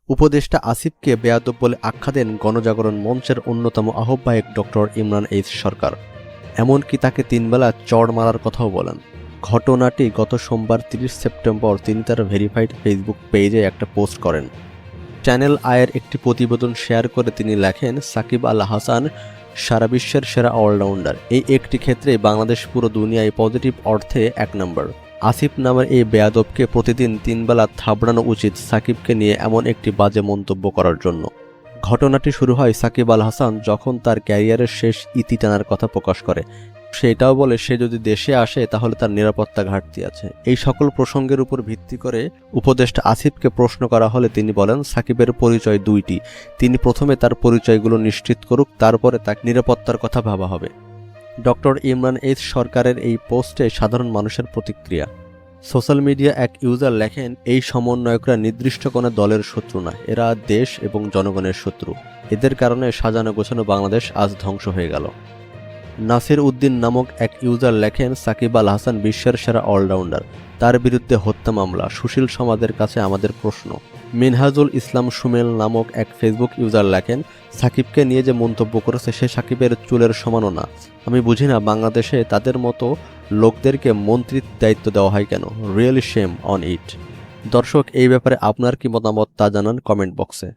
উপদেষ্টা আসিফকে বেয়াদব বলে আখ্যা দেন গণজাগরণ মঞ্চের অন্যতম আহ্বায়ক ডক্টর ইমরান এইচ সরকার। এমনকি তাকে 3 বেলা চড় মারার কথাও বলেন। ঘটনাটি গত সোমবার 30 সেপ্টেম্বর তিনি তার ভেরিফাইড ফেসবুক পেজে একটা পোস্ট করেন। চ্যানেল আয়ের একটি প্রতিবেদন শেয়ার করে তিনি লেখেন, সাকিব আল হাসান সারা বিশ্বের সেরা অলরাউন্ডার। এই একটি ক্ষেত্রে বাংলাদেশ পুরো দুনিয়ায় পজিটিভ অর্থে 1 নম্বর। আসিফ নামের এই বেয়াদবকে প্রতিদিন 3 বেলা থাবড়ানো উচিত সাকিবকে নিয়ে এমন একটি বাজে মন্তব্য করার জন্য। ঘটনাটি শুরু হয় সাকিব আল হাসান যখন তার ক্যারিয়ারের শেষ ইতি টানার কথা প্রকাশ করে। সে এটাও বলে সে যদি দেশে আসে তাহলে তার নিরাপত্তা ঘাটতি আছে। এই সকল প্রসঙ্গের উপর ভিত্তি করে উপদেষ্টা আসিফকে প্রশ্ন করা হলে তিনি বলেন, সাকিবের পরিচয় 2টি। তিনি প্রথমে তার পরিচয়গুলো নিশ্চিত করুক, তারপরে তার নিরাপত্তার কথা ভাবা হবে। ডক্টর ইমরান এইচ সরকারের এই পোস্টে সাধারণ মানুষের প্রতিক্রিয়া। সোশ্যাল মিডিয়া এক ইউজার লেখেন, এই সমন্বয়করা নির্দিষ্ট কোনো দলের শত্রু না, এরা দেশ এবং জনগণের শত্রু। এদের কারণে সাজানো গোছানো বাংলাদেশ আজ ধ্বংস হয়ে গেল। নাসির উদ্দিন নামক এক ইউজার লেখেন, সাকিব আল হাসান বিশ্বের সেরা অলরাউন্ডার, তার বিরুদ্ধে হত্যা মামলা, সুশীল সমাজের কাছে আমাদের প্রশ্ন। মিনহাজুল ইসলাম সুমেল নামক এক ফেসবুক ইউজার লেখেন, সাকিবকে নিয়ে যে মন্তব্য করেছে সে সাকিবের চুলের সমানও না। আমি বুঝি না বাংলাদেশে তাদের মতো লোকদেরকে মন্ত্রীর দায়িত্ব দেওয়া হয় কেন। Really shame on it. দর্শক, এই ব্যাপারে আপনার কি মতামত তা জানান কমেন্ট বক্সে।